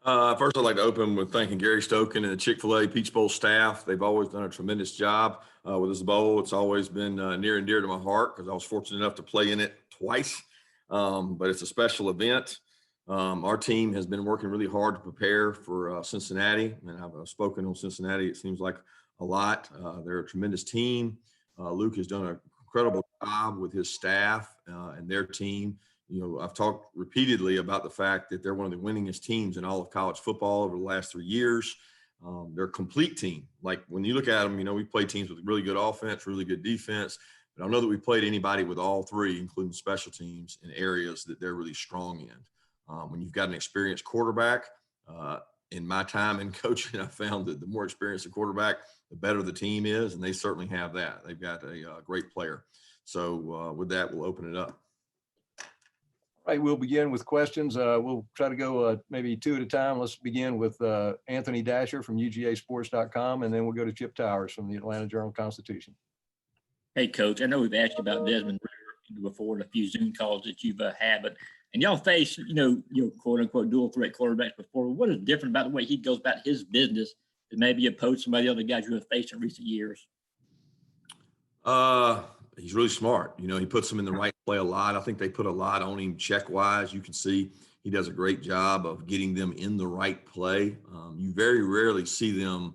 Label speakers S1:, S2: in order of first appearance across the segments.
S1: First, I'd like to open with thanking Gary Stoken and the Chick-fil-A Peach Bowl staff. They've always done a tremendous job with this bowl. It's always been near and dear to my heart because I was fortunate enough to play in it twice. But it's a special event. Our team has been working really hard to prepare for Cincinnati, and I've spoken on Cincinnati, it seems like a lot. They're a tremendous team. Luke has done an incredible job with his staff and their team. You know, I've talked repeatedly about the fact that they're one of the winningest teams in all of college football over the last 3 years. They're a complete team. Like when you look at them, you know, we play teams with really good offense, really good defense. But I don't know that we played anybody with all three, including special teams, in areas that they're really strong in. When you've got an experienced quarterback, in my time in coaching, I found that the more experienced the quarterback, the better the team is, and they certainly have that. They've got a great player. So with that, we'll open it up.
S2: All right, we'll begin with questions. We'll try to go maybe two at a time. Let's begin with Anthony Dasher from UGAsports.com, and then we'll go to Chip Towers from the Atlanta Journal-Constitution.
S3: Hey, Coach, I know we've asked you about Desmond before in a few Zoom calls that you've had, but and y'all face, you know, quote unquote dual threat quarterbacks before. What is different about the way he goes about his business that maybe opposed some of the other guys you have faced in recent years?
S1: He's really smart. You know, he puts them in the right play a lot. I think they put a lot on him check-wise. You can see he does a great job of getting them in the right play. You very rarely see them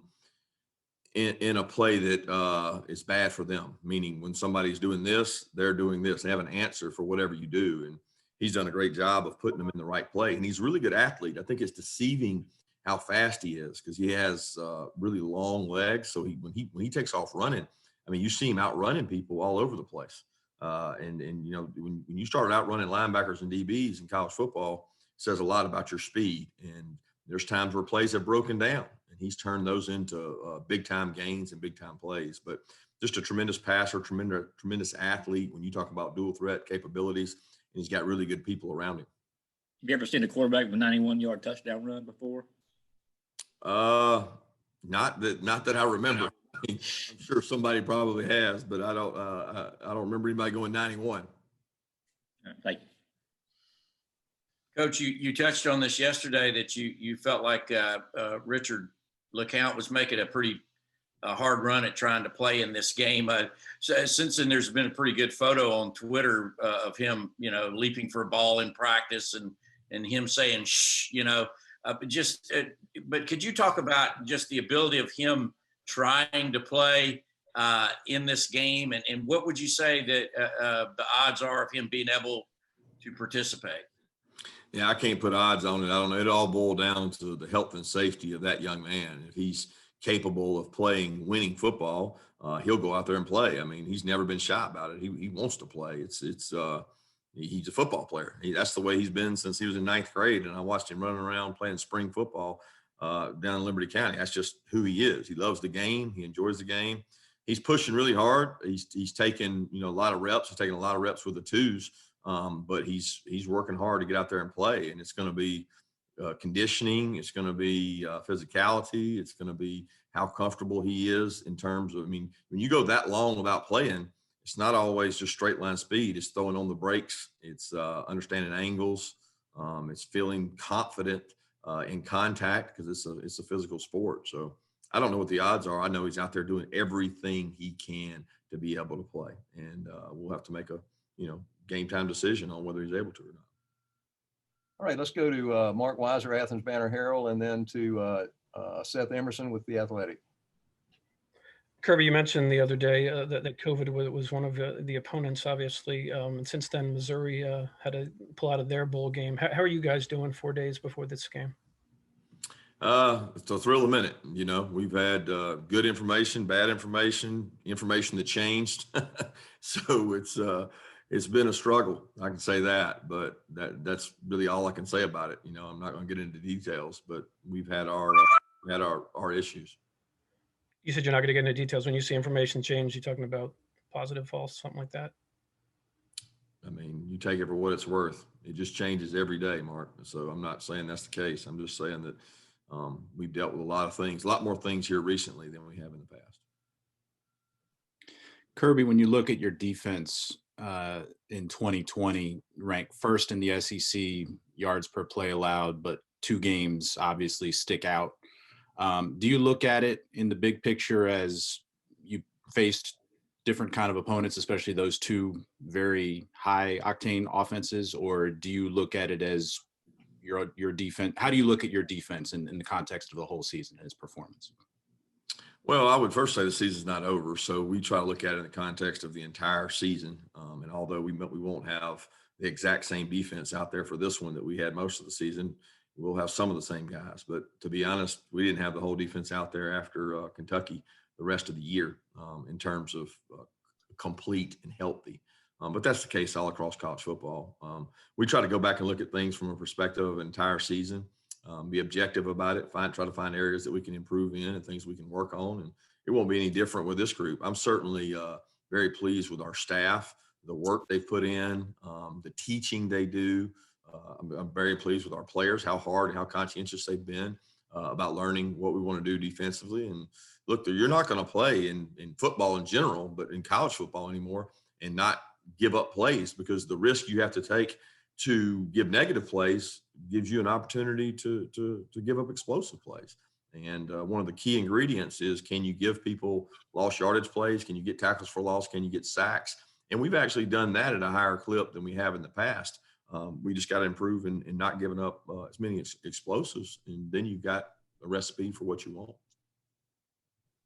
S1: in a play that is bad for them, meaning when somebody's doing this, they're doing this. They have an answer for whatever you do. And he's done a great job of putting them in the right play. And he's a really good athlete. I think it's deceiving how fast he is because he has really long legs. So when he takes off running, I mean, you see him outrunning people all over the place. And you know, when you start outrunning linebackers and DBs in college football, it says a lot about your speed. And there's times where plays have broken down, and he's turned those into big-time gains and big-time plays. But just a tremendous passer, tremendous athlete when you talk about dual threat capabilities, and he's got really good people around him.
S3: Have you ever seen a quarterback with a 91-yard touchdown run before?
S1: Not that I remember. I'm sure somebody probably has, but I don't remember anybody going 91.
S3: Thank you.
S4: Coach, you touched on this yesterday that you felt like Richard LeCount was making a pretty hard run at trying to play in this game. So since then, there's been a pretty good photo on Twitter of him, you know, leaping for a ball in practice and him saying shh, you know. But could you talk about just the ability of him trying to play in this game, and what would you say that the odds are of him being able to participate?
S1: Yeah, I can't put odds on it. I don't know. It all boils down to the health and safety of that young man. If he's capable of playing winning football, he'll go out there and play. I mean, he's never been shy about it. He wants to play. He's a football player. That's the way he's been since he was in 9th grade. And I watched him running around playing spring football down in Liberty County. That's just who he is. He loves the game. He enjoys the game. He's pushing really hard. He's taking, you know, a lot of reps. He's taking a lot of reps with the twos. But he's working hard to get out there and play. And it's going to be conditioning. It's going to be physicality. It's going to be how comfortable he is in terms of, I mean, when you go that long without playing, it's not always just straight line speed. It's throwing on the brakes. It's understanding angles. It's feeling confident in contact because it's a physical sport. So I don't know what the odds are. I know he's out there doing everything he can to be able to play. And we'll have to make a, you know, game time decision on whether he's able to or not.
S2: All right, let's go to Mark Weiser, Athens Banner Herald, and then to Seth Emerson with The Athletic.
S5: Kirby, you mentioned the other day that COVID was one of the opponents, obviously. And since then, Missouri had to pull out of their bowl game. How are you guys doing 4 days before this game?
S1: It's a thrill a minute. You know, we've had good information, bad information that changed. So it's been a struggle. I can say that, but that's really all I can say about it. You know, I'm not going to get into details, but we've had our issues.
S5: You said you're not going to get into details. When you see information change, you're talking about positive, false, something like that?
S1: I mean, you take it for what it's worth. It just changes every day, Mark. So I'm not saying that's the case. I'm just saying that we've dealt with a lot of things, a lot more things here recently than we have in the past.
S6: Kirby, when you look at your defense in 2020, ranked first in the SEC yards per play allowed, but two games obviously stick out. Do you look at it in the big picture as you faced different kind of opponents, especially those two very high octane offenses, or do you look at it as your defense? How do you look at your defense in the context of the whole season and its performance?
S1: Well, I would first say the season's not over, so we try to look at it in the context of the entire season. And although we won't have the exact same defense out there for this one that we had most of the season, we'll have some of the same guys. But to be honest, we didn't have the whole defense out there after Kentucky the rest of the year in terms of complete and healthy. But that's the case all across college football. We try to go back and look at things from a perspective of an entire season. Be objective about it, try to find areas that we can improve in and things we can work on. And it won't be any different with this group. I'm certainly very pleased with our staff, the work they put in, the teaching they do. I'm very pleased with our players, how hard and how conscientious they've been about learning what we want to do defensively. And look, you're not going to play in football in general, but in college football anymore, and not give up plays, because the risk you have to take to give negative plays gives you an opportunity to give up explosive plays. And one of the key ingredients is, can you give people lost yardage plays? Can you get tackles for loss? Can you get sacks? And we've actually done that at a higher clip than we have in the past. We just got to improve in not giving up as many explosives, and then you've got a recipe for what you want.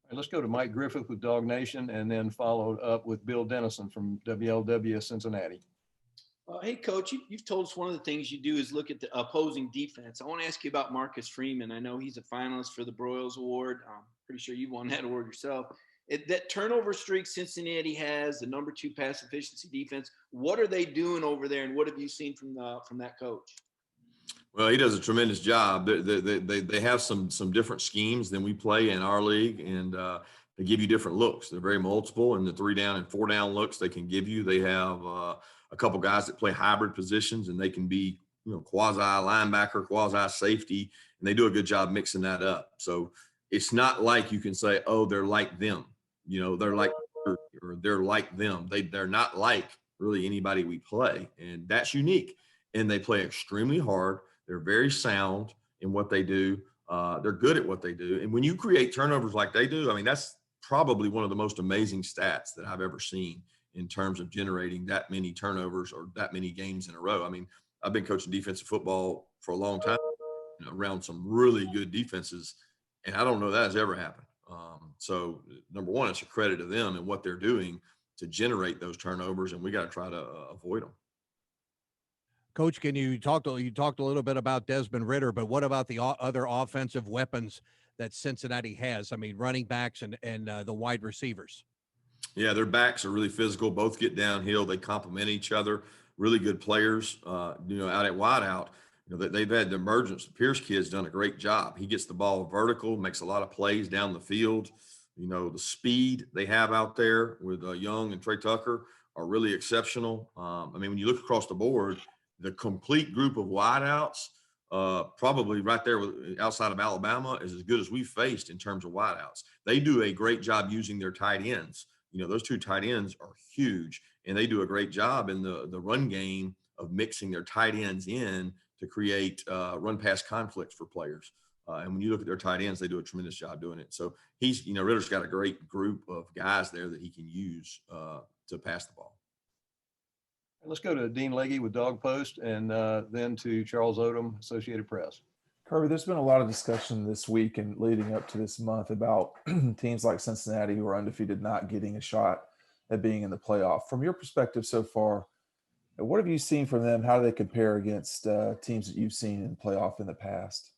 S2: And let's go to Mike Griffith with Dog Nation, and then followed up with Bill Dennison from WLW Cincinnati.
S7: Hey, Coach, you've told us one of the things you do is look at the opposing defense. I want to ask you about Marcus Freeman. I know he's a finalist for the Broyles Award. I'm pretty sure you won that award yourself. That turnover streak Cincinnati has, the number 2 pass efficiency defense, what are they doing over there, and what have you seen from that coach?
S1: Well, he does a tremendous job. They have some different schemes than we play in our league, and they give you different looks. They're very multiple, and the 3-down and 4-down looks they can give you. They have a couple guys that play hybrid positions, and they can be, quasi linebacker, quasi safety, and they do a good job mixing that up. So it's not like you can say, oh, they're like them. They're like, or they're like them. They're not like really anybody we play, and that's unique. And they play extremely hard. They're very sound in what they do. They're good at what they do. And when you create turnovers like they do, I mean, that's probably one of the most amazing stats that I've ever seen in terms of generating that many turnovers or that many games in a row. I mean, I've been coaching defensive football for a long time, around some really good defenses, and I don't know that has ever happened. So number one, it's a credit to them and what they're doing to generate those turnovers, and we got to try to avoid them.
S8: Coach, you talked a little bit about Desmond Ridder, but what about the other offensive weapons that Cincinnati has? I mean, running backs and the wide receivers. Yeah,
S1: their backs are really physical. Both get downhill. They complement each other. Really good players. Out at wideout, they've had the emergence. The Pierce kid's done a great job. He gets the ball vertical, makes a lot of plays down the field. The speed they have out there with Young and Trey Tucker are really exceptional. I mean, when you look across the board, the complete group of wideouts, probably right there outside of Alabama, is as good as we've faced in terms of wideouts. They do a great job using their tight ends. Those 2 tight ends are huge, and they do a great job in the run game of mixing their tight ends in to create run-pass conflicts for players. And when you look at their tight ends, they do a tremendous job doing it. So Ritter's got a great group of guys there that he can use to pass the ball.
S2: Let's go to Dean Legge with Dog Post, and then to Charles Odom, Associated Press.
S9: Kirby, there's been a lot of discussion this week and leading up to this month about teams like Cincinnati, who are undefeated, not getting a shot at being in the playoff. From your perspective so far, what have you seen from them? How do they compare against teams that you've seen in the playoff in the past?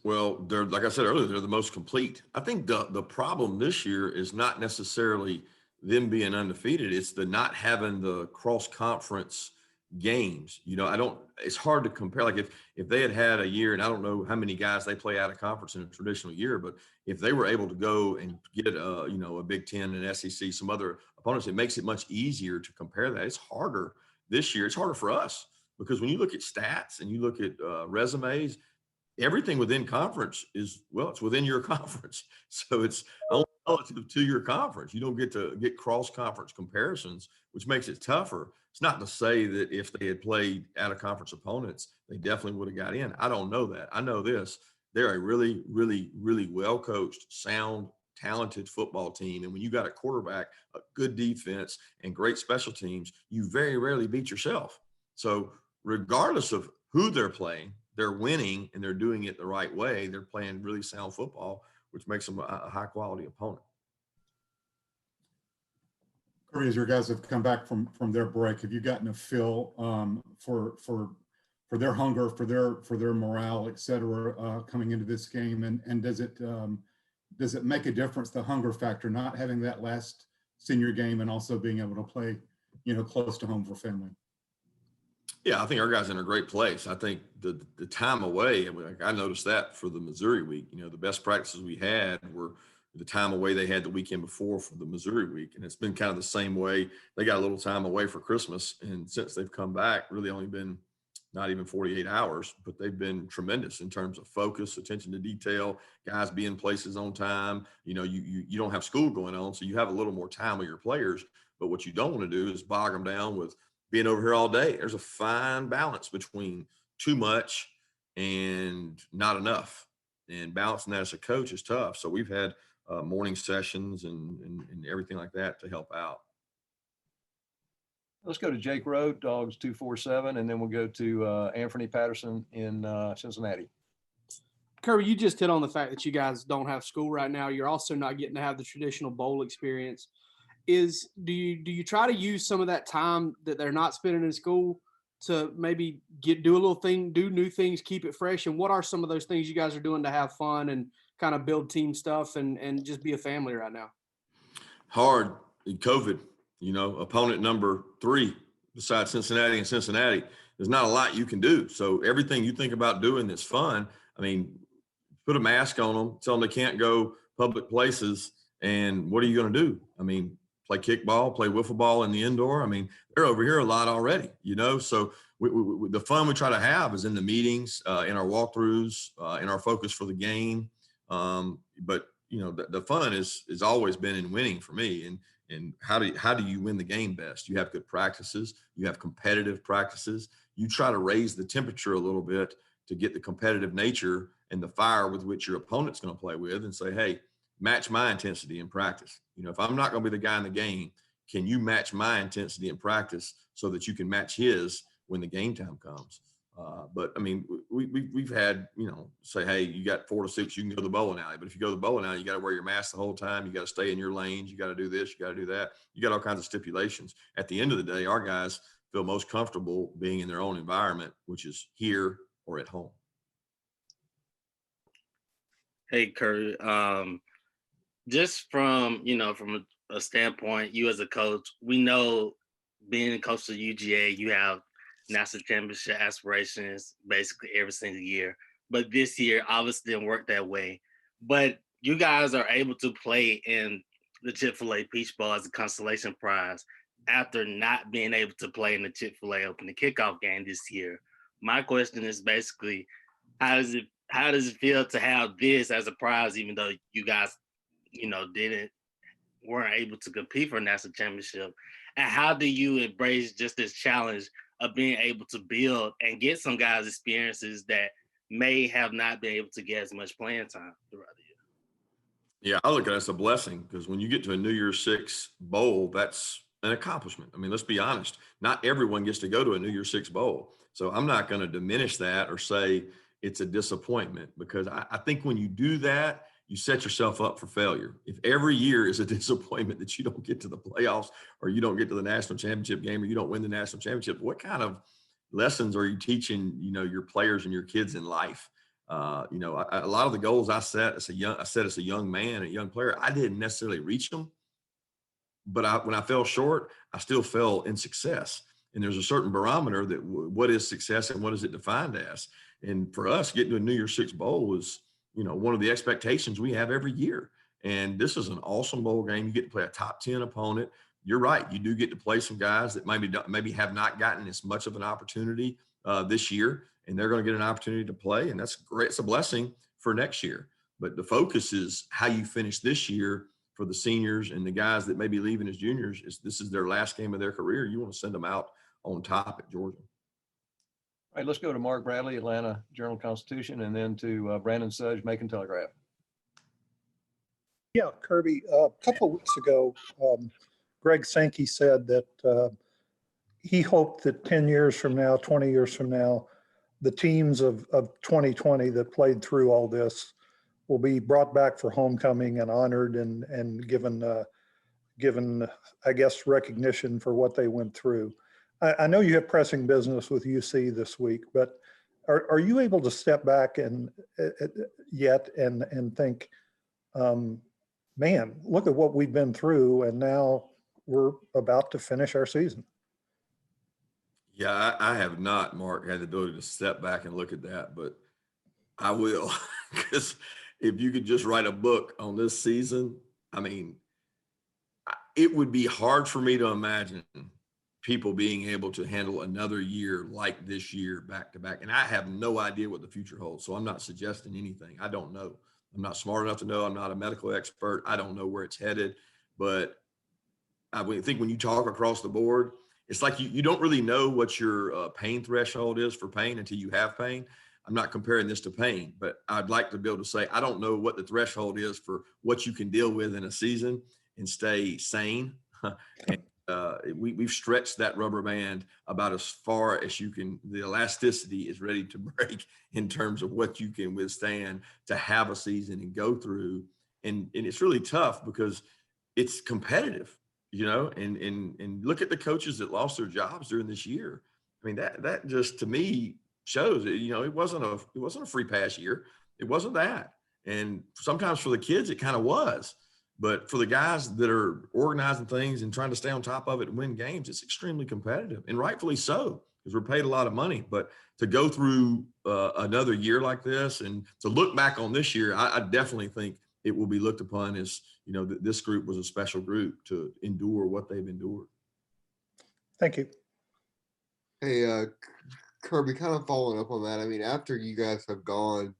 S1: Well, they're, like I said earlier, they're the most complete. I think the problem this year is not necessarily them being undefeated. It's the not having the cross-conference games. It's hard to compare. Like if they had a year, and I don't know how many guys they play out of conference in a traditional year, but if they were able to go and get a Big Ten and SEC, some other opponents, it makes it much easier to compare that. It's harder this year. It's harder for us because when you look at stats and you look at resumes, everything within conference it's within your conference. So it's only relative to your conference. You don't get to get cross-conference comparisons, which makes it tougher. It's not to say that if they had played out-of-conference opponents, they definitely would have got in. I don't know that. I know this. They're a really, really, really well-coached, sound, talented football team. And when you got a quarterback, a good defense, and great special teams, you very rarely beat yourself. So regardless of who they're playing, they're winning and they're doing it the right way. They're playing really sound football, which makes them a high-quality opponent.
S10: Kirby, as your guys have come back from their break, have you gotten a feel for their hunger, for their morale, et cetera, coming into this game? And does it make a difference, the hunger factor, not having that last senior game and also being able to play, close to home for family?
S1: Yeah, I think our guys are in a great place. I think the time away, I noticed that for the Missouri week, the best practices we had were the time away they had the weekend before for the Missouri week. And it's been kind of the same way. They got a little time away for Christmas. And since they've come back, really only been not even 48 hours, but they've been tremendous in terms of focus, attention to detail, guys being places on time. You don't have school going on, so you have a little more time with your players. But what you don't want to do is bog them down with being over here all day. There's a fine balance between too much and not enough. And balancing that as a coach is tough. So we've had morning sessions and everything like that to help out.
S2: Let's go to Jake Road, Dogs 247, and then we'll go to Anthony Patterson in Cincinnati.
S11: Kirby, you just hit on the fact that you guys don't have school right now. You're also not getting to have the traditional bowl experience. Do you try to use some of that time that they're not spending in school to maybe do a little thing, do new things, keep it fresh? And what are some of those things you guys are doing to have fun and kind of build team stuff and just be a family right now?
S1: Hard. COVID, opponent number 3 besides Cincinnati, there's not a lot you can do. So everything you think about doing that's fun, put a mask on them, tell them they can't go public places. And what are you going to do? Play kickball, play wiffle ball in the indoor. They're over here a lot already, So the fun we try to have is in the meetings, in our walkthroughs, in our focus for the game. But the fun is always been in winning for me. And how do you win the game best? You have good practices. You have competitive practices. You try to raise the temperature a little bit to get the competitive nature and the fire with which your opponent's going to play with, and say, hey, match my intensity in practice. If I'm not going to be the guy in the game, can you match my intensity in practice so that you can match his when the game time comes? But we've had, say, hey, you got 4 to 6, you can go to the bowling alley. But if you go to the bowling alley, you got to wear your mask the whole time. You got to stay in your lanes. You got to do this. You got to do that. You got all kinds of stipulations. At the end of the day, our guys feel most comfortable being in their own environment, which is here or at home.
S12: Hey, Kurt. Just from a standpoint, you as a coach, we know being a coach of UGA, you have national championship aspirations basically every single year. But this year obviously didn't work that way. But you guys are able to play in the Chick-fil-A Peach Bowl as a consolation prize after not being able to play in the Chick-fil-A opening kickoff game this year. My question is basically, how does it feel to have this as a prize, even though you guys, weren't able to compete for a national championship? And how do you embrace just this challenge of being able to build and get some guys experiences that may have not been able to get as much playing time throughout the year?
S1: Yeah, I look at it as a blessing, because when you get to a New Year's Six bowl, that's an accomplishment. Let's be honest. Not everyone gets to go to a New Year's Six bowl. So I'm not going to diminish that or say it's a disappointment, because I think when you do that, you set yourself up for failure. If every year is a disappointment that you don't get to the playoffs, or you don't get to the national championship game, or you don't win the national championship, what kind of lessons are you teaching, your players and your kids in life? A lot of the goals I set as a young man, a young player, I didn't necessarily reach them, but when I fell short, I still fell in success. And there's a certain barometer that what is success and what is it defined as? And for us, getting to a New Year's Six bowl is, one of the expectations we have every year. And this is an awesome bowl game. You get to play a top 10 opponent. You're right. You do get to play some guys that maybe have not gotten as much of an opportunity this year, and they're going to get an opportunity to play. And that's great. It's a blessing for next year. But the focus is how you finish this year for the seniors and the guys that may be leaving as juniors. This is their last game of their career. You want to send them out on top at Georgia.
S2: All right, let's go to Mark Bradley, Atlanta Journal-Constitution, and then to Brandon Sudge, Macon Telegraph.
S13: Yeah, Kirby, a couple of weeks ago, Greg Sankey said that he hoped that 10 years from now, 20 years from now, the teams of 2020 that played through all this will be brought back for homecoming and honored and given, I guess, recognition for what they went through. I know you have pressing business with UC this week, but are you able to step back and think, man, look at what we've been through, and now we're about to finish our season?
S1: Yeah, I have not, Mark, had the ability to step back and look at that, but I will, because if you could just write a book on this season, I mean, it would be hard for me to imagine people being able to handle another year like this year back to back. And I have no idea what the future holds. So I'm not suggesting anything. I don't know. I'm not smart enough to know. I'm not a medical expert. I don't know where it's headed. But I think when you talk across the board, it's like you don't really know what your pain threshold is for pain until you have pain. I'm not comparing this to pain, but I'd like to be able to say, I don't know what the threshold is for what you can deal with in a season and stay sane. And, we've stretched that rubber band about as far as you can. The elasticity is ready to break in terms of what you can withstand to have a season and go through. And it's really tough because it's competitive, you know, and look at the coaches that lost their jobs during this year. I mean, that just, to me, shows it, you know, it wasn't a free pass year. It wasn't that. And sometimes for the kids, it kind of was. But for the guys that are organizing things and trying to stay on top of it and win games, it's extremely competitive, and rightfully so, because we're paid a lot of money. But to go through another year like this and to look back on this year, I definitely think it will be looked upon as, you know, this group was a special group to endure what they've endured.
S13: Thank you.
S14: Hey, Kirby, kind of following up on that. I mean, after you guys have gone,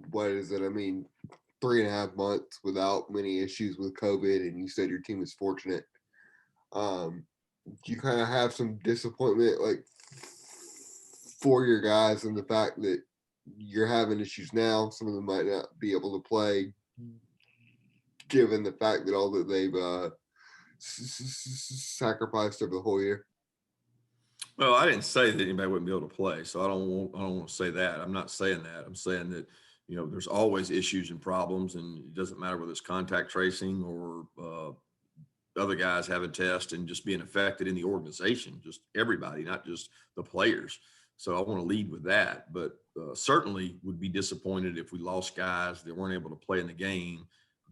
S14: what is it? I mean, 3.5 months without many issues with COVID, and you said your team is fortunate. Do you kind of have some disappointment, like, for your guys, and the fact that you're having issues now? Some of them might not be able to play, given the fact that all that they've sacrificed over the whole year.
S1: Well, I didn't say that anybody wouldn't be able to play, so I don't want to say that. I'm not saying that. I'm saying that, you know, there's always issues and problems, and it doesn't matter whether it's contact tracing or other guys having tests and just being affected in the organization, just everybody, not just the players. So I want to lead with that, but certainly would be disappointed if we lost guys that weren't able to play in the game,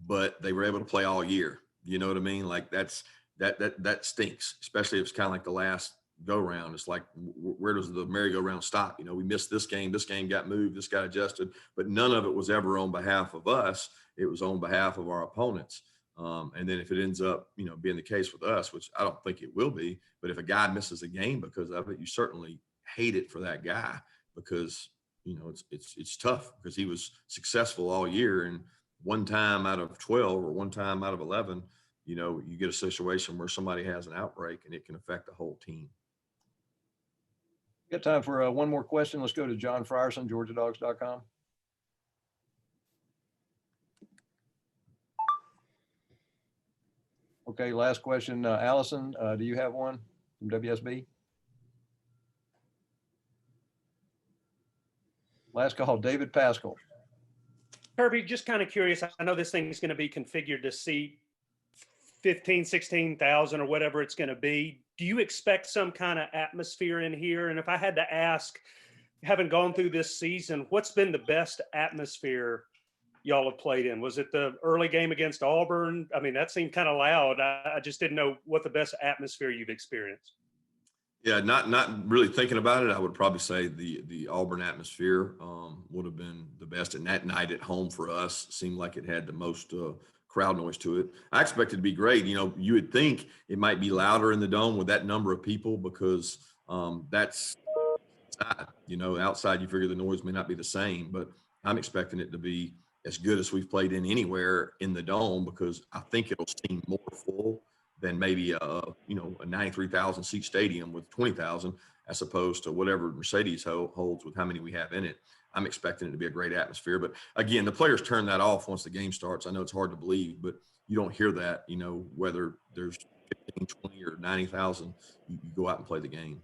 S1: but they were able to play all year. You know what I mean? Like that stinks, especially if it's kind of like the last go round. It's like, where does the merry-go-round stop? You know, we missed this game got moved, this got adjusted, but none of it was ever on behalf of us. It was on behalf of our opponents. And then if it ends up, you know, being the case with us, which I don't think it will be, but if a guy misses a game because of it, you certainly hate it for that guy, because, you know, it's tough because he was successful all year, and one time out of 12 or one time out of 11, you know, you get a situation where somebody has an outbreak and it can affect the whole team.
S2: Got time for one more question. Let's go to John Frierson, GeorgiaDogs.com. Okay, last question. Allison, do you have one from WSB? Last call, David Pascal.
S15: Kirby, just kind of curious. I know this thing is going to be configured to seat 15, 16,000 or whatever it's going to be. Do you expect some kind of atmosphere in here? And if I had to ask, having gone through this season, what's been the best atmosphere y'all have played in? Was it the early game against Auburn? I mean, that seemed kind of loud. I just didn't know what the best atmosphere you've experienced.
S1: Yeah, not really thinking about it, I would probably say the Auburn atmosphere would have been the best. And that night at home for us seemed like it had the most crowd noise to it. I expect it to be great. You know, you would think it might be louder in the dome with that number of people, because that's outside. You know, outside you figure the noise may not be the same, but I'm expecting it to be as good as we've played in anywhere in the Dome, because I think it'll seem more full than maybe a 93,000 seat stadium with 20,000, as opposed to whatever Mercedes holds with how many we have in it. I'm expecting it to be a great atmosphere. But again, the players turn that off once the game starts. I know it's hard to believe, but you don't hear that, whether there's 15, 20 or 90,000, you go out and play the game.